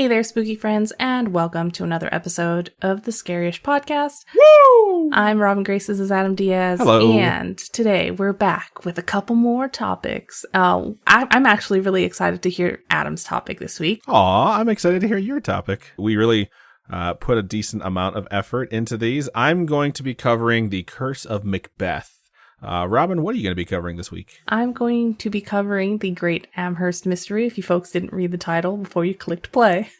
Hey there, spooky friends, and welcome to another episode of the Scaryish podcast. Woo! I'm Robin Grace, this is Adam Diaz. Hello. And today we're back with a couple more topics. I'm actually really excited to hear Adam's topic this week. Aw, I'm excited to hear your topic. We really put a decent amount of effort into these. I'm going to be covering the Curse of Macbeth. Robin, what are you going to be covering this week? I'm going to be covering the Great Amherst Mystery, if you folks didn't read the title before you clicked play.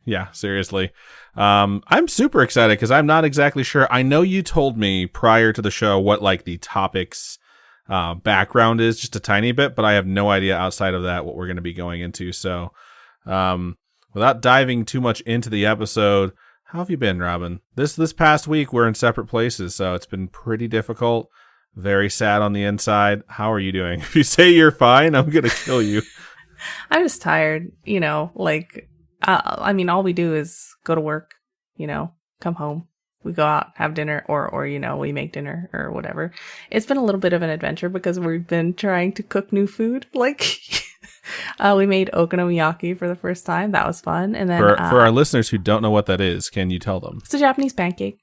Yeah, seriously. I'm super excited because I'm not exactly sure. I know you told me prior to the show what like the topic's background is, just a tiny bit, but I have no idea outside of that what we're going to be going into. So without diving too much into the episode, how have you been, Robin? This past week, we're in separate places, so it's been pretty difficult. Very sad on the inside. How are you doing? If you say you're fine, I'm going to kill you. I'm just tired, all we do is go to work, come home. We go out, have dinner, or we make dinner or whatever. It's been a little bit of an adventure because we've been trying to cook new food. We made okonomiyaki for the first time. That was fun. And then for our listeners who don't know what that is, can you tell them? It's a Japanese pancake.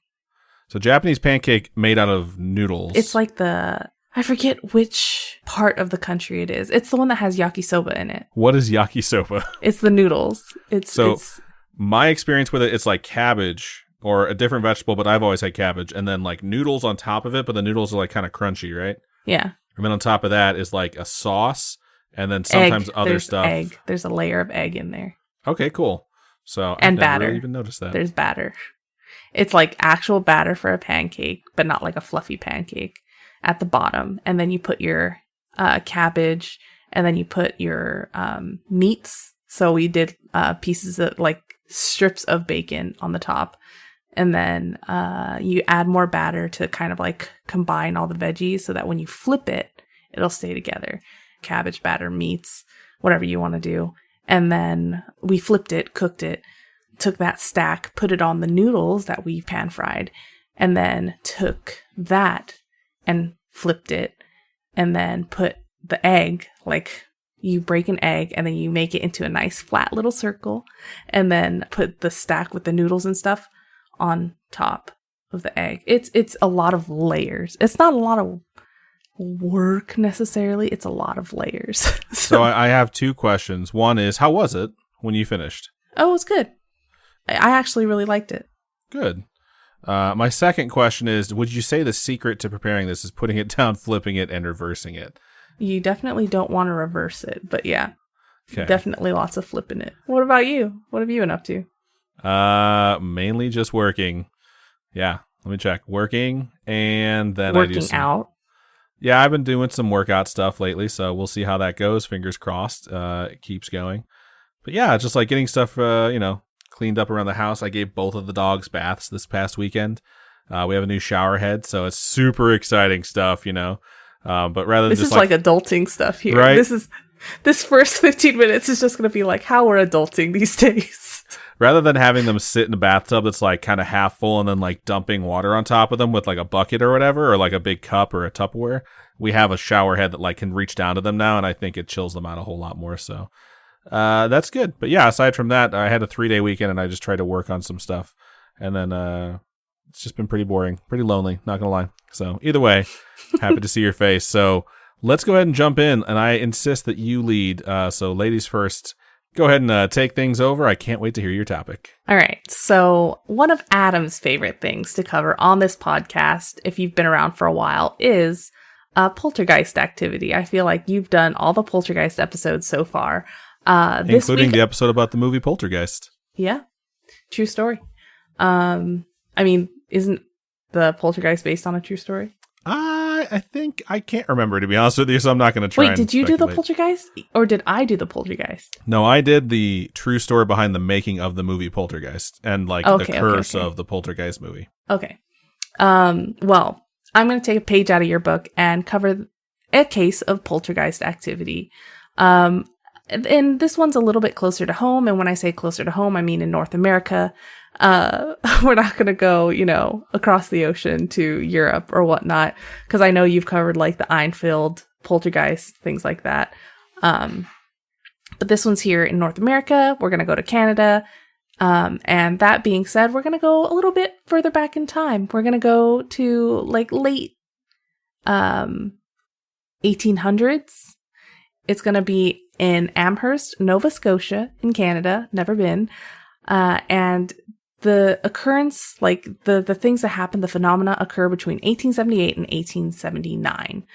So Japanese pancake made out of noodles. It's like I forget which part of the country it is. It's the one that has yakisoba in it. What is yakisoba? It's the noodles. My experience with it, it's like cabbage or a different vegetable, but I've always had cabbage. And then like noodles on top of it, but the noodles are like kind of crunchy, right? Yeah. And then on top of that is like a sauce and then sometimes other stuff. Egg. There's a layer of egg in there. Okay, cool. So and I batter. never even noticed that. There's batter. It's like actual batter for a pancake, but not like a fluffy pancake at the bottom. And then you put your cabbage, and then you put your meats. So we did pieces of like strips of bacon on the top. And then you add more batter to kind of like combine all the veggies so that when you flip it, it'll stay together. Cabbage, batter, meats, whatever you want to do. And then we flipped it, cooked it. Took that stack, put it on the noodles that we pan fried, and then took that and flipped it, and then put the egg, like you break an egg and then you make it into a nice flat little circle, and then put the stack with the noodles and stuff on top of the egg. It's a lot of layers. It's not a lot of work necessarily. It's a lot of layers. So I have two questions. One is, how was it when you finished? Oh, it was good. I actually really liked it. Good. My second question is, would you say the secret to preparing this is putting it down, flipping it, and reversing it? You definitely don't want to reverse it, but yeah. Okay. Definitely lots of flipping it. What about you? What have you been up to? Mainly just working. Yeah, let me check. Working, and then working out. Yeah, I've been doing some workout stuff lately, so we'll see how that goes. Fingers crossed. It keeps going. But yeah, just like getting stuff, cleaned up around the house. I gave both of the dogs baths this past weekend. We have a new shower head, so it's super exciting stuff, But rather than this just is like adulting stuff here. Right? This first 15 minutes is just going to be like how we're adulting these days. Rather than having them sit in a bathtub that's like kind of half full and then like dumping water on top of them with like a bucket or whatever, or like a big cup or a Tupperware, we have a shower head that like can reach down to them now, and I think it chills them out a whole lot more. So. That's good. But yeah, aside from that, I had a 3-day weekend and I just tried to work on some stuff. And then it's just been pretty boring, pretty lonely, not gonna lie. So either way, happy to see your face. So let's go ahead and jump in, and I insist that you lead. So ladies first, go ahead and take things over. I can't wait to hear your topic. All right. So one of Adam's favorite things to cover on this podcast, if you've been around for a while, is poltergeist activity. I feel like you've done all the poltergeist episodes so far. Including the episode about the movie Poltergeist. Yeah. True story. Isn't the Poltergeist based on a true story? I think I can't remember, to be honest with you, so I'm not going to try. Wait, did you do the Poltergeist? Or did I do the Poltergeist? No, I did the true story behind the making of the movie Poltergeist and the curse of the Poltergeist movie. Okay. Well, I'm going to take a page out of your book and cover a case of poltergeist activity. And this one's a little bit closer to home. And when I say closer to home, I mean in North America. We're not going to go, across the ocean to Europe or whatnot. Because I know you've covered like the Enfield poltergeist, things like that. But this one's here in North America. We're going to go to Canada. And that being said, we're going to go a little bit further back in time. We're going to go to like late 1800s. It's going to be in Amherst, Nova Scotia in Canada. Never been. And the occurrence, like the things that happen, the phenomena occur between 1878 and 1879.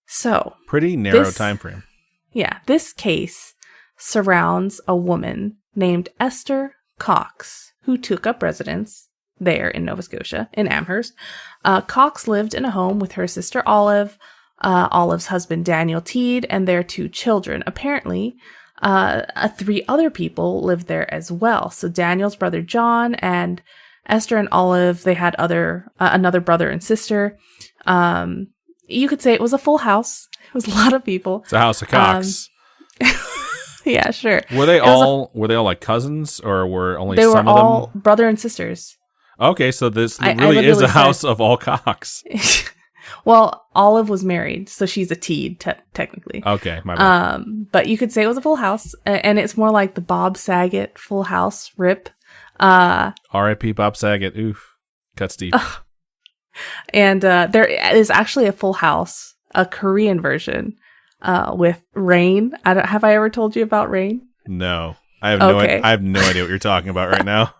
So pretty narrow time frame. Yeah, this case surrounds a woman named Esther Cox, who took up residence there in Nova Scotia, in Amherst. Cox lived in a home with her sister Olive, Olive's husband Daniel Teed, and their 2 children. Apparently, 3 other people lived there as well. So Daniel's brother John and Esther and Olive, they had another brother and sister. You could say it was a full house. It was a lot of people. It's a house of Cox. Yeah, sure. Were they all like cousins, or were only they some were of all them? brother and sisters. Okay, so this really is a house of all Cox. Well, Olive was married, so she's a Teed, technically. Okay, my bad. But you could say it was a full house, and it's more like the Bob Saget Full House, RIP. R.I.P. Bob Saget. Oof, cuts deep. And there is actually a Full House, a Korean version, with Rain. Have I ever told you about Rain? No, I have no idea what you're talking about right now.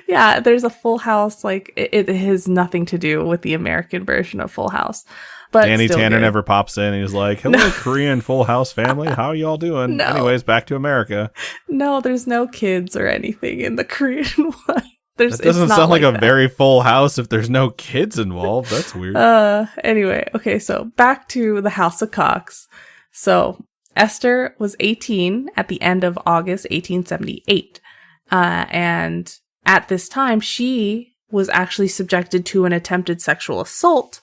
Yeah, there's a Full House. Like it has nothing to do with the American version of Full House. But Danny Tanner good. never pops in. He's like, "Hello, Korean Full House family. How are y'all doing?" No. Anyways, back to America. No, there's no kids or anything in the Korean one. That doesn't sound like a very full house if there's no kids involved. That's weird. Anyway, okay, so back to the House of Cox. So Esther was 18 at the end of August 1878. And at this time, she was actually subjected to an attempted sexual assault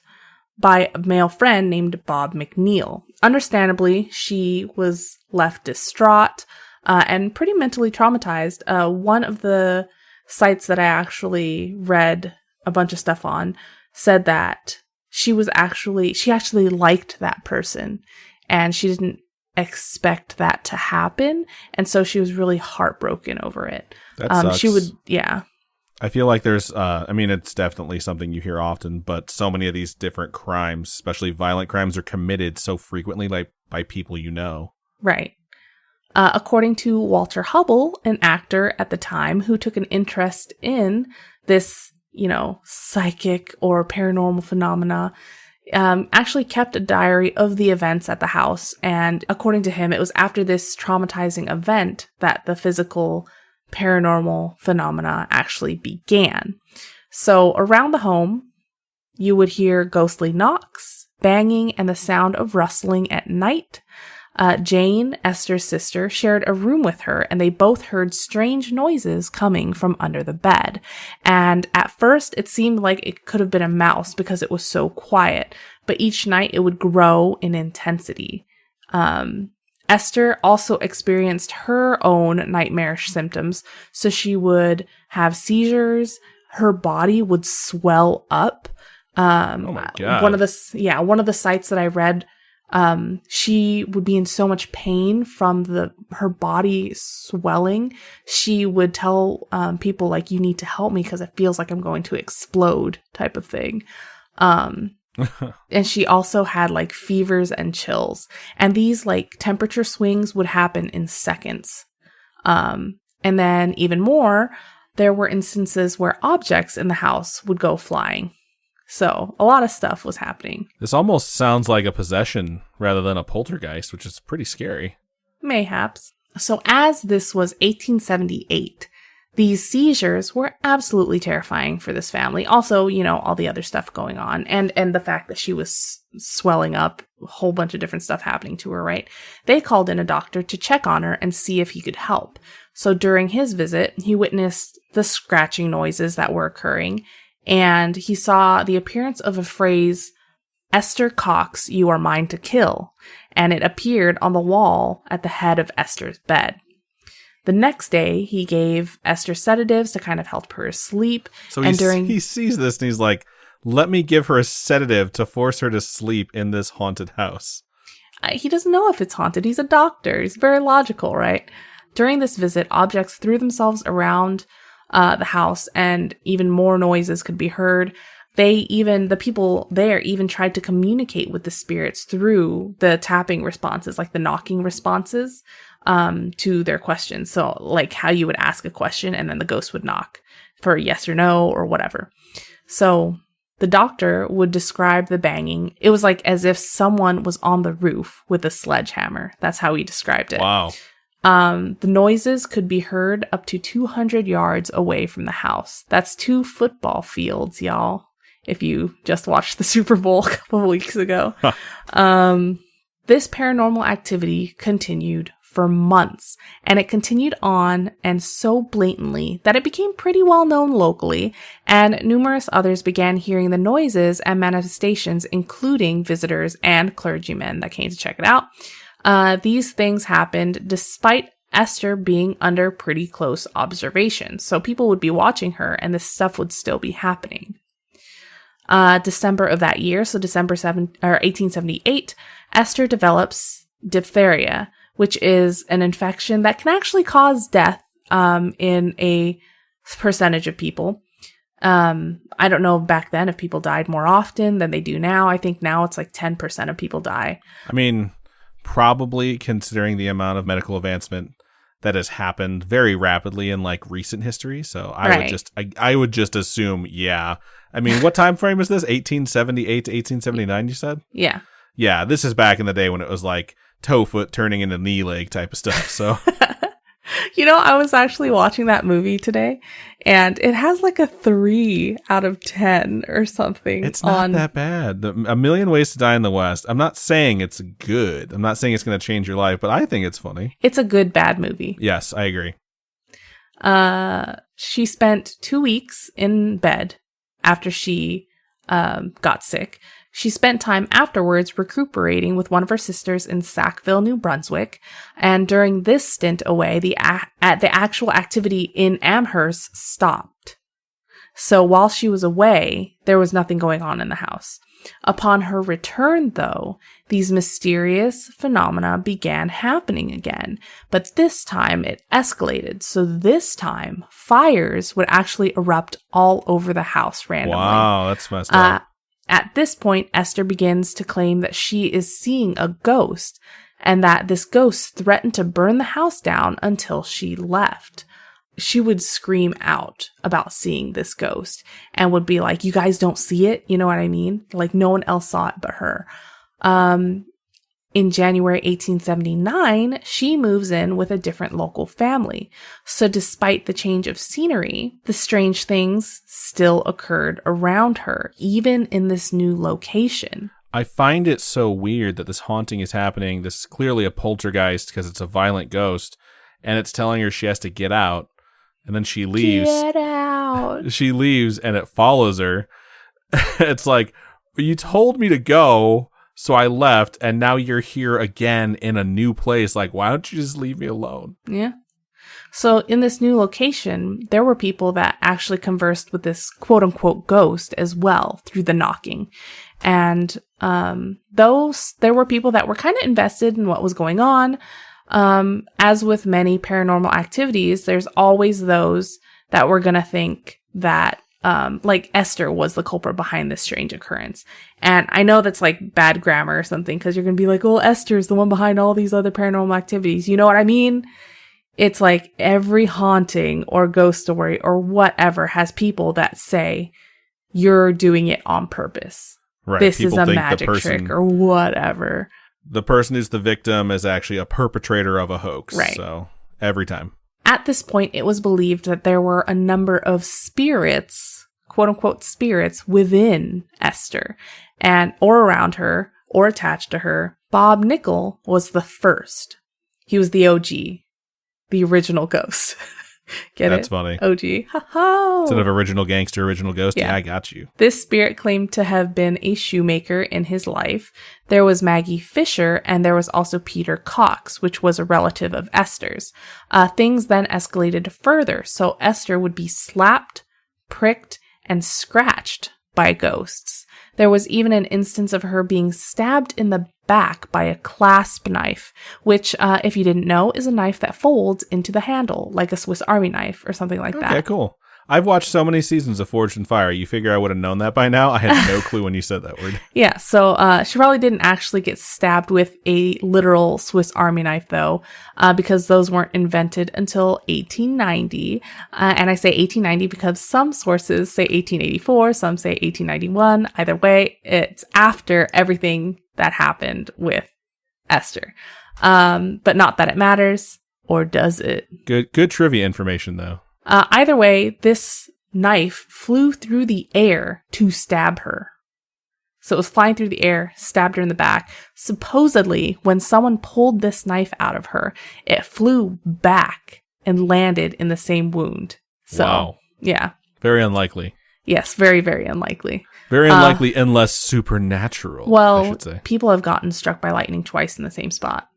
by a male friend named Bob McNeil. Understandably, she was left distraught and pretty mentally traumatized. One of the sites that I actually read a bunch of stuff on said that she actually liked that person, and she didn't expect that to happen, and so she was really heartbroken over it. That sucks. Yeah. I feel like there's, it's definitely something you hear often, but so many of these different crimes, especially violent crimes, are committed so frequently, like by people you know. Right. According to Walter Hubble, an actor at the time who took an interest in this, psychic or paranormal phenomena, actually kept a diary of the events at the house. And according to him, it was after this traumatizing event that the physical paranormal phenomena actually began. So around the home, you would hear ghostly knocks, banging, and the sound of rustling at night. Jane, Esther's sister, shared a room with her, and they both heard strange noises coming from under the bed. And at first, it seemed like it could have been a mouse because it was so quiet, but each night it would grow in intensity. Esther also experienced her own nightmarish symptoms, so she would have seizures, her body would swell up. Oh my God. One of the sites that I read, she would be in so much pain from her body swelling. She would tell people, like, you need to help me because it feels like I'm going to explode, type of thing. And she also had like fevers and chills, and these like temperature swings would happen in seconds. And then even more, there were instances where objects in the house would go flying. So a lot of stuff was happening. This almost sounds like a possession rather than a poltergeist, which is pretty scary. Mayhaps. So as this was 1878, these seizures were absolutely terrifying for this family. Also, all the other stuff going on, and the fact that she was swelling up, a whole bunch of different stuff happening to her, right? They called in a doctor to check on her and see if he could help. So during his visit, he witnessed the scratching noises that were occurring, and he saw the appearance of a phrase, "Esther Cox, you are mine to kill," and it appeared on the wall at the head of Esther's bed. The next day, he gave Esther sedatives to kind of help her sleep. So he sees this and he's like, let me give her a sedative to force her to sleep in this haunted house. He doesn't know if it's haunted. He's a doctor. He's very logical, right? During this visit, objects threw themselves around the house, and even more noises could be heard. The people there even tried to communicate with the spirits through the tapping responses, like the knocking responses, to their questions. So like how you would ask a question and then the ghost would knock for yes or no or whatever. So the doctor would describe the banging. It was like as if someone was on the roof with a sledgehammer. That's how he described it. Wow. The noises could be heard up to 200 yards away from the house. That's 2 football fields, y'all. If you just watched the Super Bowl a couple of weeks ago. This paranormal activity continued for months, and it continued on and so blatantly that it became pretty well known locally, and numerous others began hearing the noises and manifestations, including visitors and clergymen that came to check it out. These things happened despite Esther being under pretty close observation. So people would be watching her and this stuff would still be happening. December of that year, so December 1878, Esther develops diphtheria, which is an infection that can actually cause death in a percentage of people. I don't know back then if people died more often than they do now. I think now it's like 10% of people die. I mean, probably considering the amount of medical advancement that has happened very rapidly in like recent history. So I would just assume, yeah. I mean, what time frame is this? 1878 to 1879, you said? Yeah. Yeah, this is back in the day when it was like toe foot turning into knee leg type of stuff. So, I was actually watching that movie today, and it has like a 3 out of 10 or something. It's not that bad. A Million Ways to Die in the West. I'm not saying it's good. I'm not saying it's going to change your life, but I think it's funny. It's a good, bad movie. Yes, I agree. She spent 2 weeks in bed after she got sick. She spent time afterwards recuperating with one of her sisters in Sackville, New Brunswick. And during this stint away, the actual activity in Amherst stopped. So while she was away, there was nothing going on in the house. Upon her return, though, these mysterious phenomena began happening again. But this time it escalated. So this time, fires would actually erupt all over the house randomly. Wow, that's messed up. At this point, Esther begins to claim that she is seeing a ghost and that this ghost threatened to burn the house down until she left. She would scream out about seeing this ghost and would be like, you guys don't see it? You know what I mean? Like no one else saw it but her. In January 1879, she moves in with a different local family. So despite the change of scenery, the strange things still occurred around her, even in this new location. I find it so weird that this haunting is happening. This is clearly a poltergeist because it's a violent ghost, and it's telling her she has to get out, and then she leaves. Get out! She leaves, and it follows her. It's like, you told me to go, so I left, and now you're here again in a new place. Like, why don't you just leave me alone? Yeah. So in this new location, there were people that actually conversed with this quote-unquote ghost as well through the knocking. And there were people that were kind of invested in what was going on. As with many paranormal activities, there's always those that were going to think that like Esther was the culprit behind this strange occurrence. And I know that's like bad grammar or something, because you're going to be like, well, Esther's the one behind all these other paranormal activities. You know what I mean? It's like every haunting or ghost story or whatever has people that say you're doing it on purpose. Right. This people is a magic trick or whatever. The person who's the victim is actually a perpetrator of a hoax. Right. So every time. At this point, it was believed that there were a number of spirits, quote unquote spirits, within Esther or around her or attached to her. Bob Nickel was the first. He was the OG, the original ghost. Get That's it? funny. OG. Ha-ha. Instead of original gangster, original ghost. Yeah. Yeah, I got you. This spirit claimed to have been a shoemaker in his life. There was Maggie Fisher, and there was also Peter Cox, which was a relative of Esther's. Things then escalated further. So Esther would be slapped, pricked, and scratched by ghosts. There was even an instance of her being stabbed in the back by a clasp knife, which, if you didn't know, is a knife that folds into the handle, like a Swiss Army knife or something like that. Okay, cool. I've watched so many seasons of Forged in Fire. You figure I would have known that by now? I had no clue when you said that word. Yeah, so she probably didn't actually get stabbed with a literal Swiss Army knife, though, because those weren't invented until 1890. And I say 1890 because some sources say 1884, some say 1891. Either way, it's after everything that happened with Esther. But not that it matters, or does it? Good trivia information, though. Either way, this knife flew through the air to stab her. So it was flying through the air, stabbed her in the back. Supposedly, when someone pulled this knife out of her, it flew back and landed in the same wound. So, wow. Yeah. Very unlikely. Yes, very, very unlikely. Very unlikely unless supernatural, well, I should say. People have gotten struck by lightning twice in the same spot.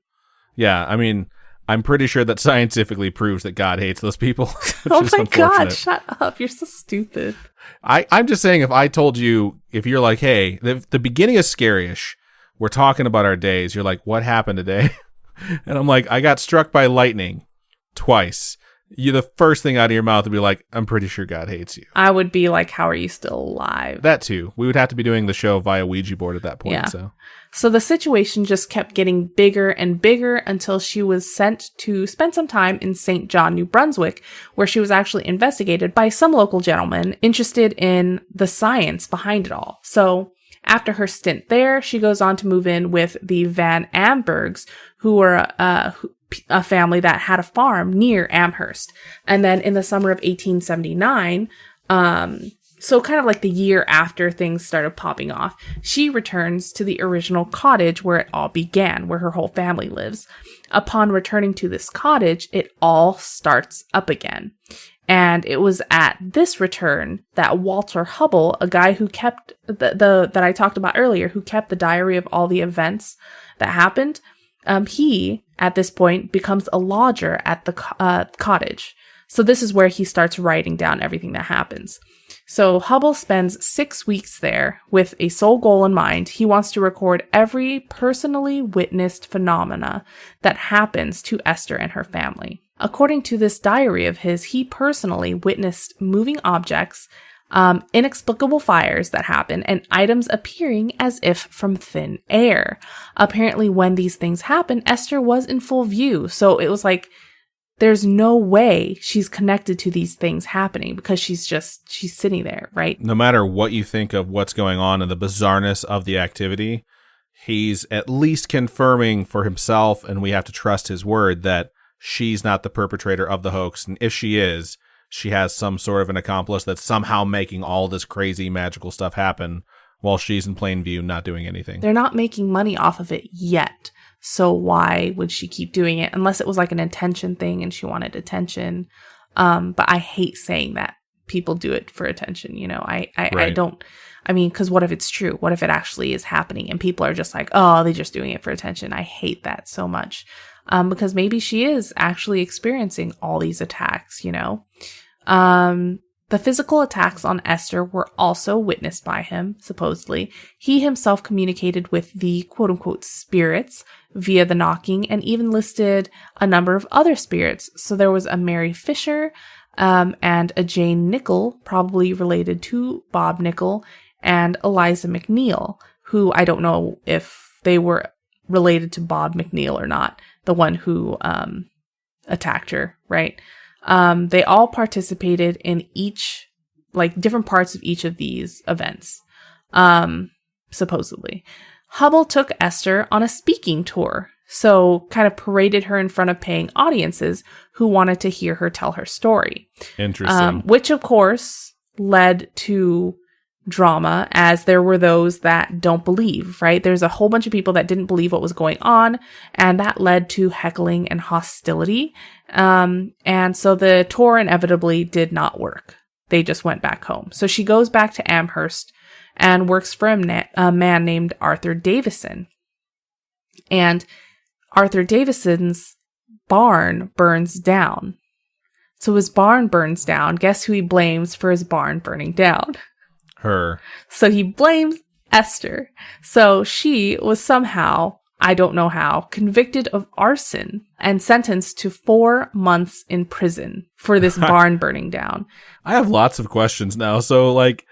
Yeah, I mean, I'm pretty sure that scientifically proves that God hates those people. Oh my God, shut up. You're so stupid. I'm just saying, if I told you, if you're like, hey, the beginning of Scaryish, we're talking about our days, you're like, what happened today? And I'm like, I got struck by lightning twice. The first thing out of your mouth would be like, I'm pretty sure God hates you. I would be like, how are you still alive? That too. We would have to be doing the show via Ouija board at that point. Yeah. So the situation just kept getting bigger and bigger until she was sent to spend some time in St. John, New Brunswick, where she was actually investigated by some local gentleman interested in the science behind it all. So after her stint there, she goes on to move in with the Van Ambergs, who were a family that had a farm near Amherst. And then in the summer of 1879, so kind of like the year after things started popping off, she returns to the original cottage where it all began, where her whole family lives. Upon returning to this cottage, it all starts up again. And it was at this return that Walter Hubble, a guy who kept that I talked about earlier, who kept the diary of all the events that happened, he, at this point, becomes a lodger at the cottage. So this is where he starts writing down everything that happens. So Hubble spends 6 weeks there with a sole goal in mind. He wants to record every personally witnessed phenomena that happens to Esther and her family. According to this diary of his, he personally witnessed moving objects, inexplicable fires that happen, and items appearing as if from thin air. Apparently, when these things happen, Esther was in full view. So it was like, there's no way she's connected to these things happening because she's sitting there, right? No matter what you think of what's going on and the bizarreness of the activity, he's at least confirming for himself, and we have to trust his word, that she's not the perpetrator of the hoax. And if she is, she has some sort of an accomplice that's somehow making all this crazy magical stuff happen while she's in plain view, not doing anything. They're not making money off of it yet. So why would she keep doing it? Unless it was like an attention thing and she wanted attention. But I hate saying that people do it for attention. You know, Right. Because what if it's true? What if it actually is happening and people are just like, oh, they're just doing it for attention? I hate that so much. Because maybe she is actually experiencing all these attacks, you know? The physical attacks on Esther were also witnessed by him, supposedly. He himself communicated with the quote-unquote spirits via the knocking and even listed a number of other spirits. So there was a Mary Fisher and a Jane Nichol, probably related to Bob Nichol, and Eliza McNeil, who I don't know if they were related to Bob McNeil or not, the one who attacked her, right? They all participated in each, like, different parts of each of these events, supposedly. Hubble took Esther on a speaking tour, so kind of paraded her in front of paying audiences who wanted to hear her tell her story. Interesting. Which, of course, led to drama, as there were those that don't believe, right? There's a whole bunch of people that didn't believe what was going on, and that led to heckling and hostility. And so the tour inevitably did not work. They just went back home. So she goes back to Amherst and works for a man named Arthur Davison. And Arthur Davison's barn burns down. So his barn burns down. Guess who he blames for his barn burning down? Her. So he blames Esther. So she was somehow, I don't know how, convicted of arson and sentenced to 4 months in prison for this barn burning down. I have lots of questions now. So, like,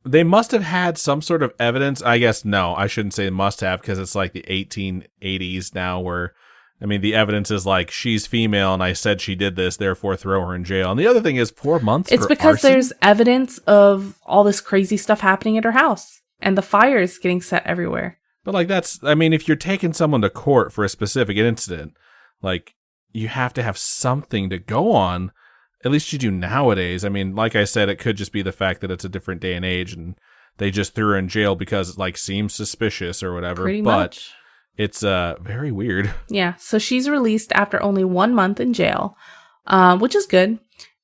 they must have had some sort of evidence. I guess, no, I shouldn't say must have, because it's like the 1880s now where, I mean, the evidence is like, she's female and I said she did this, therefore throw her in jail. And the other thing is 4 months It's for because arson? there's evidence of all this crazy stuff happening at her house and the fires getting set everywhere. But, like, that's, I mean, if you're taking someone to court for a specific incident, like, you have to have something to go on. At least you do nowadays. I mean, like I said, it could just be the fact that it's a different day and age and they just threw her in jail because it, like, seems suspicious or whatever. Pretty but much. It's very weird. Yeah, so she's released after only 1 month in jail, which is good.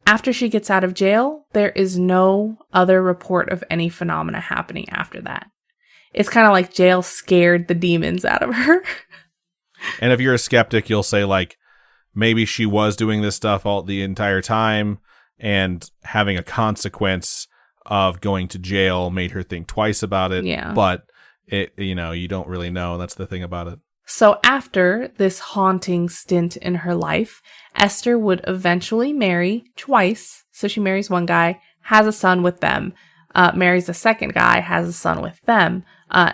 After she gets out of jail, there is no other report of any phenomena happening after that. It's kind of like jail scared the demons out of her. And if you're a skeptic, you'll say, like, maybe she was doing this stuff all the entire time and having a consequence of going to jail made her think twice about it. Yeah. But it, you know, you don't really know. That's the thing about it. So after this haunting stint in her life, Esther would eventually marry twice. So she marries one guy, has a son with them, marries a second guy, has a son with them.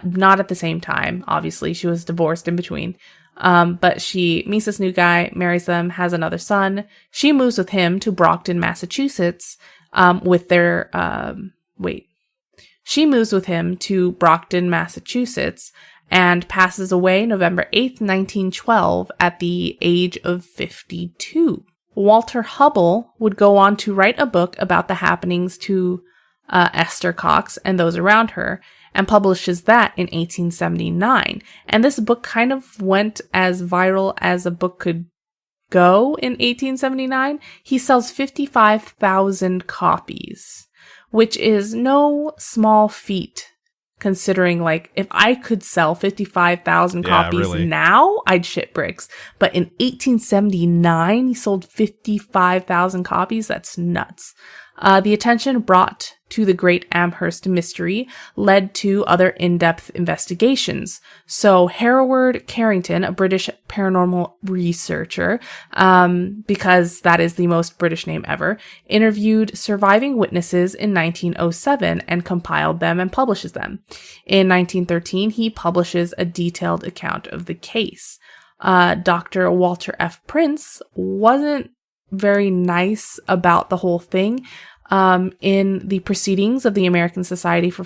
Not at the same time, obviously. She was divorced in between. But she meets this new guy, marries them, has another son. She moves with him to Brockton, Massachusetts, with their, She moves with him to Brockton, Massachusetts, and passes away November 8th, 1912, at the age of 52. Walter Hubble would go on to write a book about the happenings to Esther Cox and those around her, and publishes that in 1879. And this book kind of went as viral as a book could go in 1879. He sells 55,000 copies, which is no small feat, considering, like, if I could sell 55,000 copies really. now, I'd shit bricks. But in 1879, he sold 55,000 copies. That's nuts. The attention brought to the Great Amherst mystery led to other in-depth investigations. So Hereward Carrington, a British paranormal researcher, because that is the most British name ever, interviewed surviving witnesses in 1907 and compiled them and publishes them. In 1913, he publishes a detailed account of the case. Dr. Walter F. Prince wasn't very nice about the whole thing. In the Proceedings of the American Society for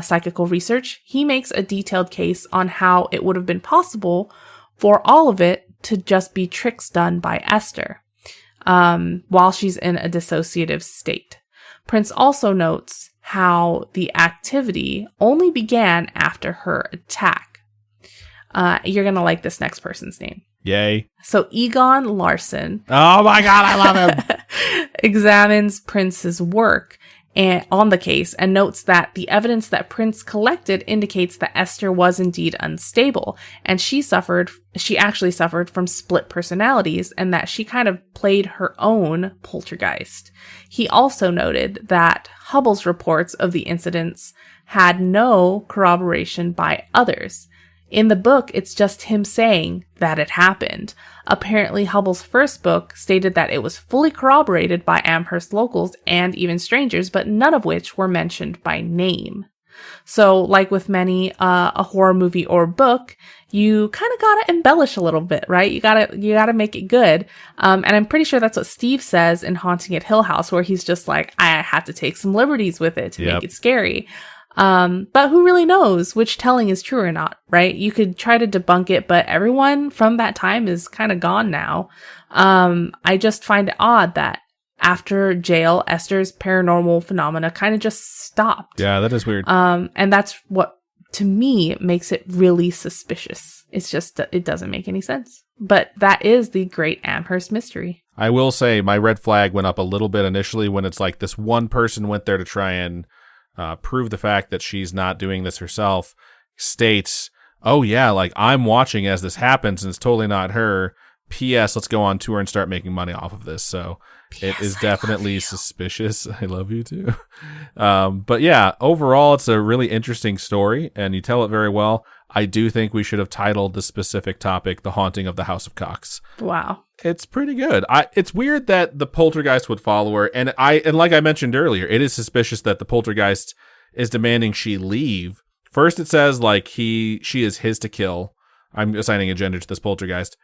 Psychical Research, he makes a detailed case on how it would have been possible for all of it to just be tricks done by Esther, while she's in a dissociative state. Prince also notes how the activity only began after her attack. You're going to like this next person's name. Yay. So Egon Larson. Oh my God, I love him. Examines Prince's work on the case and notes that the evidence that Prince collected indicates that Esther was indeed unstable, and she actually suffered from split personalities, and that she kind of played her own poltergeist. He also noted that Hubble's reports of the incidents had no corroboration by others. In the book, it's just him saying that it happened. Apparently, Hubble's first book stated that it was fully corroborated by Amherst locals and even strangers, but none of which were mentioned by name. So, like with many a horror movie or book, you kind of gotta embellish a little bit, right? You gotta make it good. And I'm pretty sure that's what Steve says in Haunting at Hill House, where he's just like, I have to take some liberties with it to make it scary. But who really knows which telling is true or not, right? You could try to debunk it, but everyone from that time is kind of gone now. I just find it odd that after jail, Esther's paranormal phenomena kind of just stopped. Yeah, that is weird. And that's what, to me, makes it really suspicious. It's just, it doesn't make any sense. But that is the Great Amherst mystery. I will say my red flag went up a little bit initially when it's like this one person went there to try and prove the fact that she's not doing this herself, states, oh yeah, like I'm watching as this happens and it's totally not her, P.S. Let's go on tour and start making money off of this. So it is definitely suspicious. I love you too. But yeah, overall, it's a really interesting story, and you tell it very well. I do think we should have titled the specific topic "The Haunting of the House of Cox." Wow. It's pretty good. It's weird that the poltergeist would follow her, and like I mentioned earlier, it is suspicious that the poltergeist is demanding she leave. First, it says like she is his to kill. I'm assigning a gender to this poltergeist.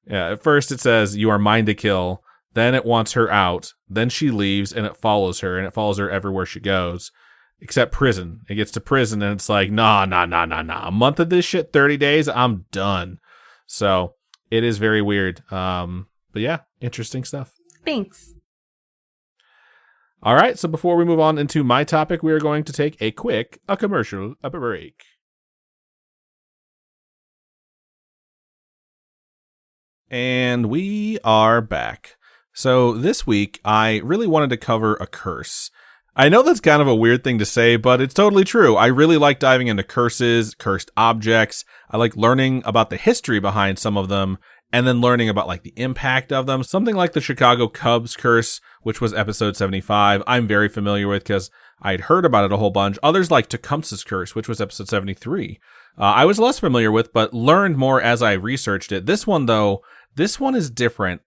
At first, it says you are mine to kill. Then it wants her out. Then she leaves, and it follows her, and it follows her everywhere she goes, except prison. It gets to prison, and it's like, nah. A month of this shit, 30 days, I'm done. So it is very weird. But yeah, interesting stuff. Thanks. All right, so before we move on into my topic, we are going to take a commercial break. And we are back. So this week, I really wanted to cover a curse. I know that's kind of a weird thing to say, but it's totally true. I really like diving into curses, cursed objects. I like learning about the history behind some of them, and then learning about like the impact of them. Something like the Chicago Cubs curse, which was episode 75, I'm very familiar with because I'd heard about it a whole bunch. Others like Tecumseh's curse, which was episode 73. I was less familiar with, but learned more as I researched it. This one is different.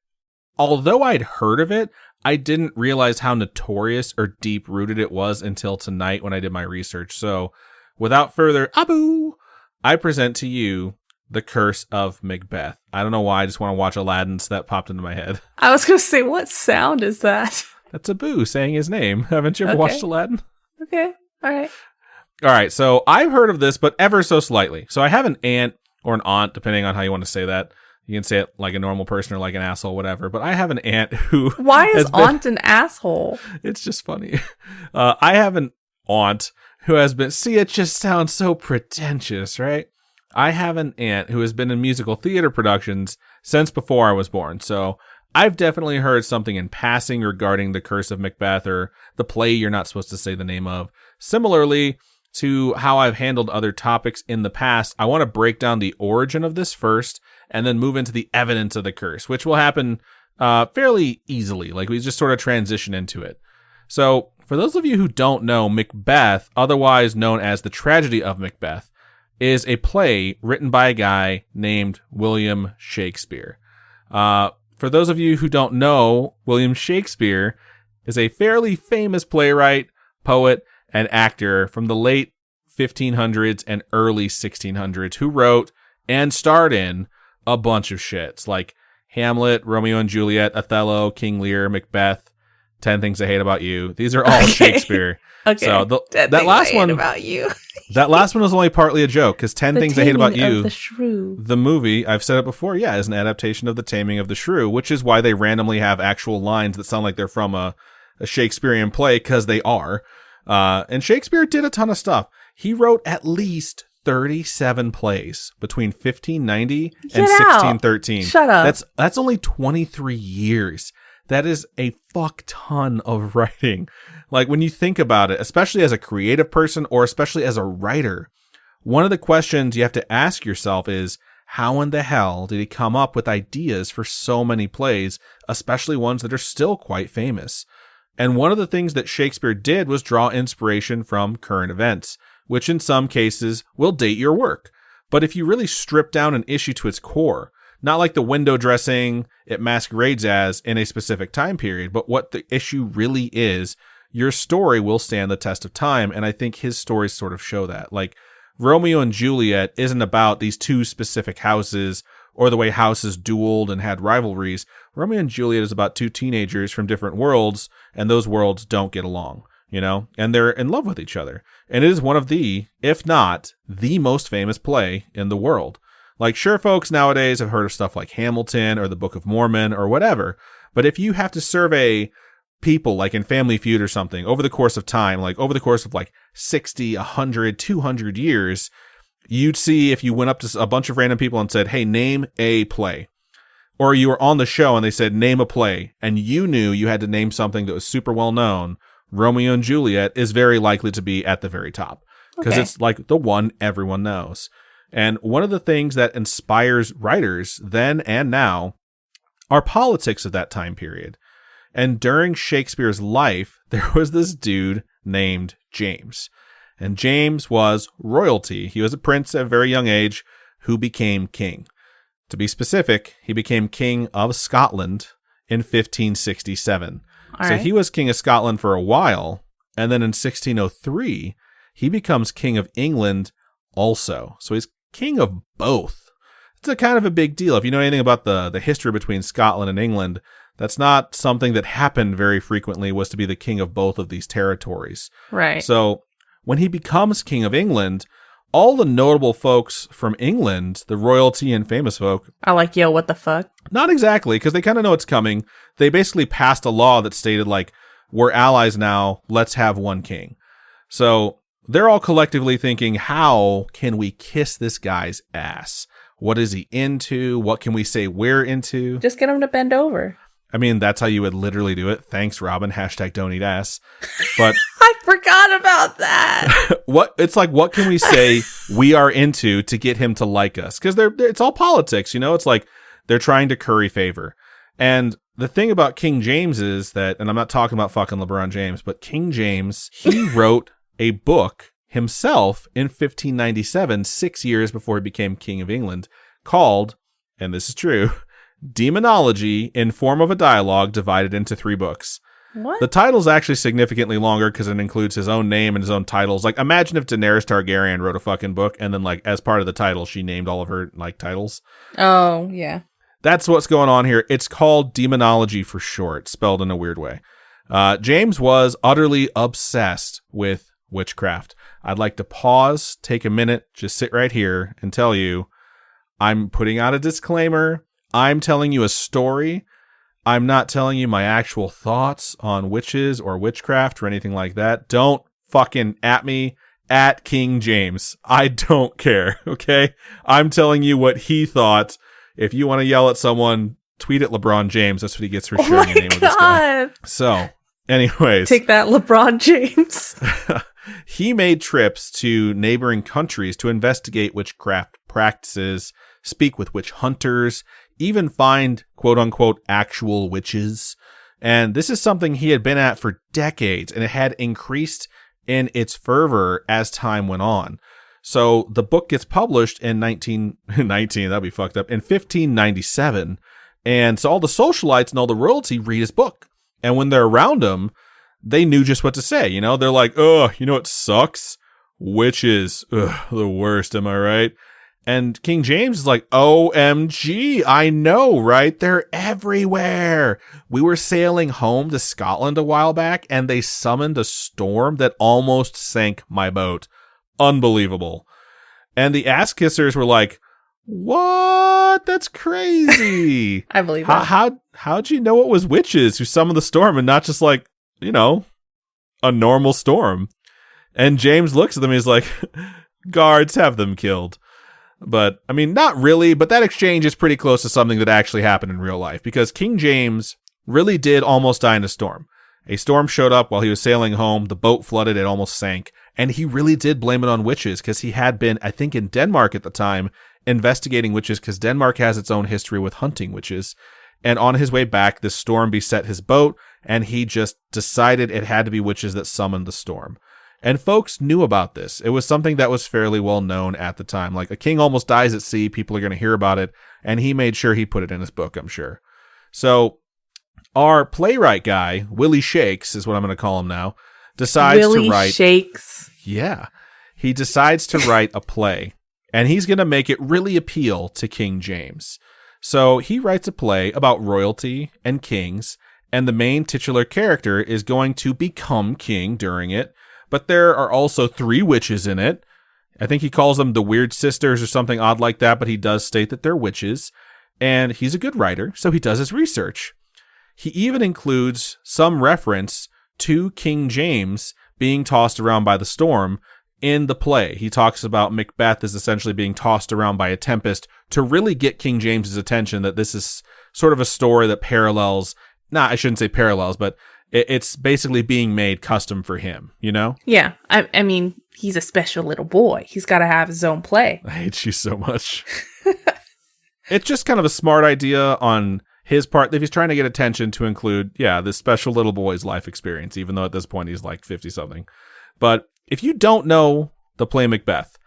Although I'd heard of it, I didn't realize how notorious or deep-rooted it was until tonight when I did my research. So, without further ado, I present to you the Curse of Macbeth. I don't know why, I just want to watch Aladdin, so that popped into my head. I was going to say, what sound is that? That's Abu saying his name. Haven't you ever watched Aladdin? Okay, all right, so I've heard of this, but ever so slightly. So I have an aunt or an aunt, depending on how you want to say that. You can say it like a normal person or like an asshole, whatever. But I have an aunt who... Why is aunt an asshole? It's just funny. I have an aunt who has been... See, it just sounds so pretentious, right? I have an aunt who has been in musical theater productions since before I was born. So I've definitely heard something in passing regarding the Curse of Macbeth or the play you're not supposed to say the name of. Similarly to how I've handled other topics in the past, I want to break down the origin of this first and then move into the evidence of the curse, which will happen fairly easily. Like we just sort of transition into it. So for those of you who don't know, Macbeth, otherwise known as the Tragedy of Macbeth, is a play written by a guy named William Shakespeare. For those of you who don't know, William Shakespeare is a fairly famous playwright, poet, and actor from the late 1500s and early 1600s who wrote and starred in a bunch of shits like Hamlet, Romeo and Juliet, Othello, King Lear, Macbeth, 10 Things I Hate About You. These are all Shakespeare. Okay. So that last one about you. That last one was only partly a joke because 10 Things I Hate About You, the Shrew. The movie, I've said it before, is an adaptation of The Taming of the Shrew, which is why they randomly have actual lines that sound like they're from a Shakespearean play because they are. And Shakespeare did a ton of stuff. He wrote at least 37 plays between 1590 and 1613. Shut up. That's only 23 years. That is a fuck ton of writing. Like when you think about it, especially as a creative person or especially as a writer, one of the questions you have to ask yourself is, how in the hell did he come up with ideas for so many plays, especially ones that are still quite famous? And one of the things that Shakespeare did was draw inspiration from current events, which in some cases will date your work. But if you really strip down an issue to its core, not like the window dressing it masquerades as in a specific time period, but what the issue really is, your story will stand the test of time. And I think his stories sort of show that. Like Romeo and Juliet isn't about these two specific houses or the way houses dueled and had rivalries. Romeo and Juliet is about two teenagers from different worlds, and those worlds don't get along, and they're in love with each other. And it is one of the, if not the most famous play in the world. Like, sure, folks nowadays have heard of stuff like Hamilton or the Book of Mormon or whatever, but if you have to survey people like in Family Feud or something over the course of time, like over the course of like 60, 100, 200 years, you'd see if you went up to a bunch of random people and said, hey, name a play. Or you were on the show and they said, name a play. And you knew you had to name something that was super well known. Romeo and Juliet is very likely to be at the very top. Because it's like the one everyone knows. And one of the things that inspires writers then and now are politics of that time period. And during Shakespeare's life, there was this dude named James. And James was royalty. He was a prince at a very young age who became king. To be specific, he became king of Scotland in 1567. So he was king of Scotland for a while. And then in 1603, he becomes king of England also. So he's king of both. It's a kind of a big deal. If you know anything about the history between Scotland and England, that's not something that happened very frequently, was to be the king of both of these territories. Right. So when he becomes king of England, all the notable folks from England, the royalty and famous folk, are like, yo, what the fuck? Not exactly, because they kind of know it's coming. They basically passed a law that stated, like, we're allies now, let's have one king. So they're all collectively thinking, how can we kiss this guy's ass? What is he into? What can we say we're into? Just get him to bend over. I mean, that's how you would literally do it. Thanks, Robin. # don't eat ass. But I forgot about that. It's like, what can we say we are into to get him to like us? Because it's all politics, you know? It's like they're trying to curry favor. And the thing about King James is that, and I'm not talking about fucking LeBron James, but King James, he wrote a book himself in 1597, 6 years before he became King of England, called, and this is true, Demonology in Form of a Dialogue, divided into 3 books. What? The title's actually significantly longer because it includes his own name and his own titles. Like, imagine if Daenerys Targaryen wrote a fucking book and then, like, as part of the title, she named all of her, like, titles. Oh, yeah. That's what's going on here. It's called Demonology for short, spelled in a weird way. James was utterly obsessed with witchcraft. I'd like to pause, take a minute, just sit right here and tell you, I'm putting out a disclaimer. I'm telling you a story. I'm not telling you my actual thoughts on witches or witchcraft or anything like that. Don't fucking at me at King James. I don't care, okay? I'm telling you what he thought. If you want to yell at someone, tweet at LeBron James. That's what he gets for sharing the name of this guy. So, anyways. Take that, LeBron James. He made trips to neighboring countries to investigate witchcraft practices, speak with witch hunters, even find quote-unquote actual witches. And this is something he had been at for decades, and it had increased in its fervor as time went on. So the book gets published in 1919, that'd be fucked up, in 1597. And so all the socialites and all the royalty read his book. And when they're around him, they knew just what to say. You know, they're like, oh, you know what sucks? Witches. Ugh, the worst, am I right? And King James is like, OMG, I know, right? They're everywhere. We were sailing home to Scotland a while back, and they summoned a storm that almost sank my boat. Unbelievable. And the ass kissers were like, what? That's crazy. I believe that. How'd you know it was witches who summoned the storm and not just like, you know, a normal storm? And James looks at them and he's like, guards, have them killed. But, I mean, not really, but that exchange is pretty close to something that actually happened in real life, because King James really did almost die in a storm. A storm showed up while he was sailing home, the boat flooded, it almost sank, and he really did blame it on witches, because he had been, I think, in Denmark at the time, investigating witches, because Denmark has its own history with hunting witches, and on his way back, this storm beset his boat, and he just decided it had to be witches that summoned the storm. And folks knew about this. It was something that was fairly well known at the time. Like, a king almost dies at sea, people are going to hear about it, and he made sure he put it in his book, I'm sure. So, our playwright guy, Willie Shakes, is what I'm going to call him now, decides to write... Shakes. Yeah. He decides to write a play, and he's going to make it really appeal to King James. So, he writes a play about royalty and kings, and the main titular character is going to become king during it. But there are also 3 witches in it. I think he calls them the Weird Sisters or something odd like that, but he does state that they're witches. And he's a good writer, so he does his research. He even includes some reference to King James being tossed around by the storm in the play. He talks about Macbeth as essentially being tossed around by a tempest to really get King James's attention, that this is sort of a story that parallels, I shouldn't say parallels, but it's basically being made custom for him, you know? Yeah. I mean, he's a special little boy. He's got to have his own play. I hate you so much. It's just kind of a smart idea on his part, if he's trying to get attention, to include, this special little boy's life experience, even though at this point he's like 50-something. But if you don't know the play Macbeth,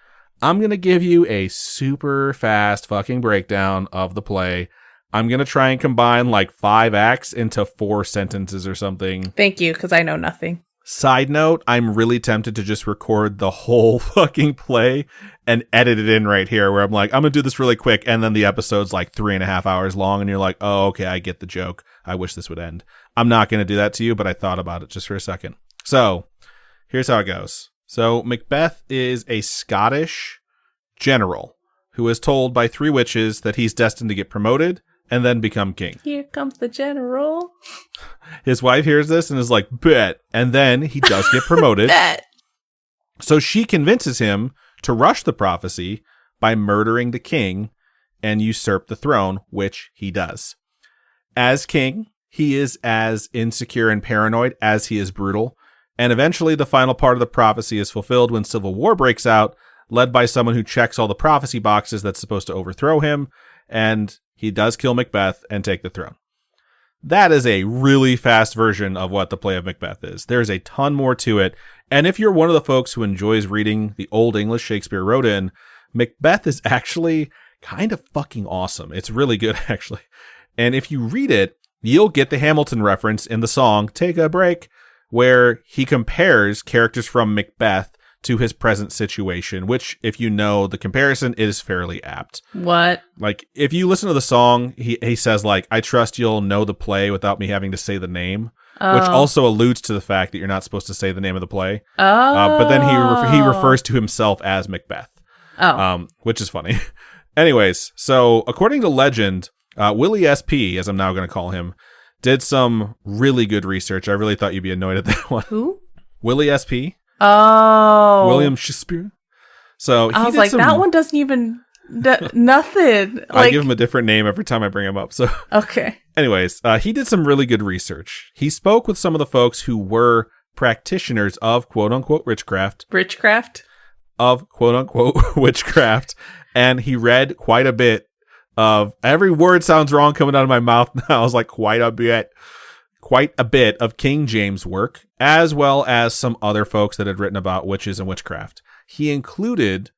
I'm going to give you a super fast fucking breakdown of the play. I'm going to try and combine like 5 acts into 4 sentences or something. Thank you, because I know nothing. Side note, I'm really tempted to just record the whole fucking play and edit it in right here, where I'm like, I'm going to do this really quick, and then the episode's like 3.5 hours long, and you're like, oh, okay, I get the joke. I wish this would end. I'm not going to do that to you, but I thought about it just for a second. So, here's how it goes. So, Macbeth is a Scottish general who is told by 3 witches that he's destined to get promoted and then become king. Here comes the general. His wife hears this and is like, bet. And then he does get promoted. Bet. So she convinces him to rush the prophecy by murdering the king and usurp the throne, which he does. As king, he is as insecure and paranoid as he is brutal. And eventually the final part of the prophecy is fulfilled when civil war breaks out, led by someone who checks all the prophecy boxes that's supposed to overthrow him. And he does kill Macbeth and take the throne. That is a really fast version of what the play of Macbeth is. There's a ton more to it. And if you're one of the folks who enjoys reading the Old English Shakespeare wrote in, Macbeth is actually kind of fucking awesome. It's really good, actually. And if you read it, you'll get the Hamilton reference in the song Take a Break, where he compares characters from Macbeth to his present situation, which, if you know the comparison, it is fairly apt. What? Like, if you listen to the song, he says, like, I trust you'll know the play without me having to say the name, which also alludes to the fact that you're not supposed to say the name of the play. But then he refers to himself as Macbeth, which is funny. Anyways, so according to legend, Willie SP, as I'm now going to call him, did some really good research. I really thought you'd be annoyed at that one. Who? Willie SP. Oh. William Shakespeare. So I was like, that one doesn't even... nothing. Like, I give him a different name every time I bring him up. So okay. Anyways, he did some really good research. He spoke with some of the folks who were practitioners of quote-unquote witchcraft. Of quote-unquote witchcraft. And he read quite a bit of... Every word sounds wrong coming out of my mouth now. I was like, quite a bit of King James work, as well as some other folks that had written about witches and witchcraft. He included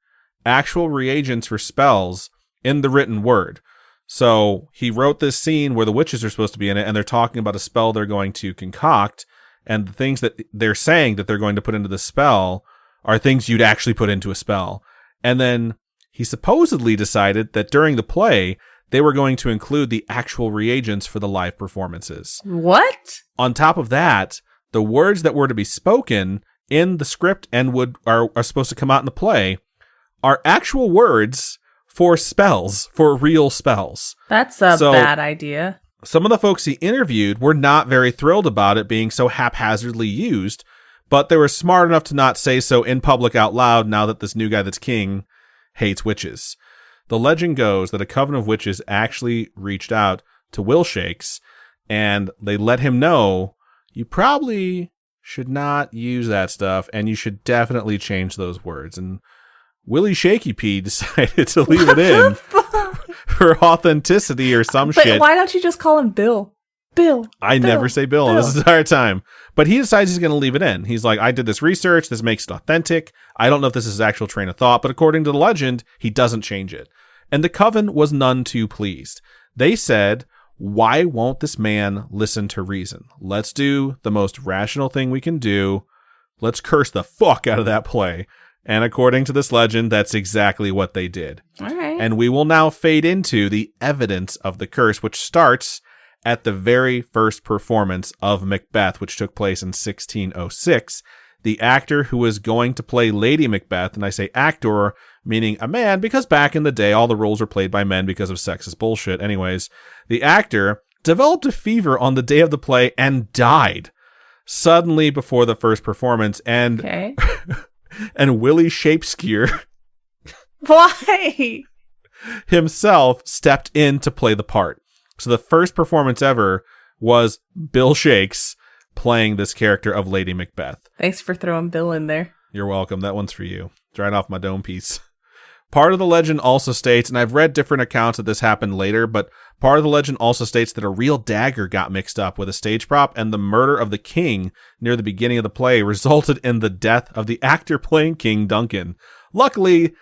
actual reagents for spells in the written word. So he wrote this scene where the witches are supposed to be in it, and they're talking about a spell they're going to concoct, and the things that they're saying that they're going to put into the spell are things you'd actually put into a spell. And then he supposedly decided that during the play, they were going to include the actual reagents for the live performances. What? On top of that, the words that were to be spoken in the script and are supposed to come out in the play are actual words for spells, for real spells. That's a bad idea. Some of the folks he interviewed were not very thrilled about it being so haphazardly used, but they were smart enough to not say so in public out loud now that this new guy that's king hates witches. The legend goes that a coven of witches actually reached out to Will Shakes, and they let him know, you probably should not use that stuff, and you should definitely change those words. And Willie Shaky P decided to leave it in for authenticity or some shit. But why don't you just call him Bill? Bill. I never say Bill this entire time. But he decides he's going to leave it in. He's like, I did this research. This makes it authentic. I don't know if this is his actual train of thought, but according to the legend, he doesn't change it. And the coven was none too pleased. They said, why won't this man listen to reason? Let's do the most rational thing we can do. Let's curse the fuck out of that play. And according to this legend, that's exactly what they did. All right. And we will now fade into the evidence of the curse, which starts at the very first performance of Macbeth, which took place in 1606. The actor who was going to play Lady Macbeth, and I say actor, meaning a man, because back in the day, all the roles were played by men because of sexist bullshit. Anyways, the actor developed a fever on the day of the play and died suddenly before the first performance. And, okay. And Willie Shakespeare why? himself stepped in to play the part. So the first performance ever was Bill Shakes playing this character of Lady Macbeth. Thanks for throwing Bill in there. You're welcome. That one's for you. Drying off my dome piece. Part of the legend also states, and I've read different accounts that this happened later, but part of the legend also states that a real dagger got mixed up with a stage prop, and the murder of the king near the beginning of the play resulted in the death of the actor playing King Duncan. Luckily,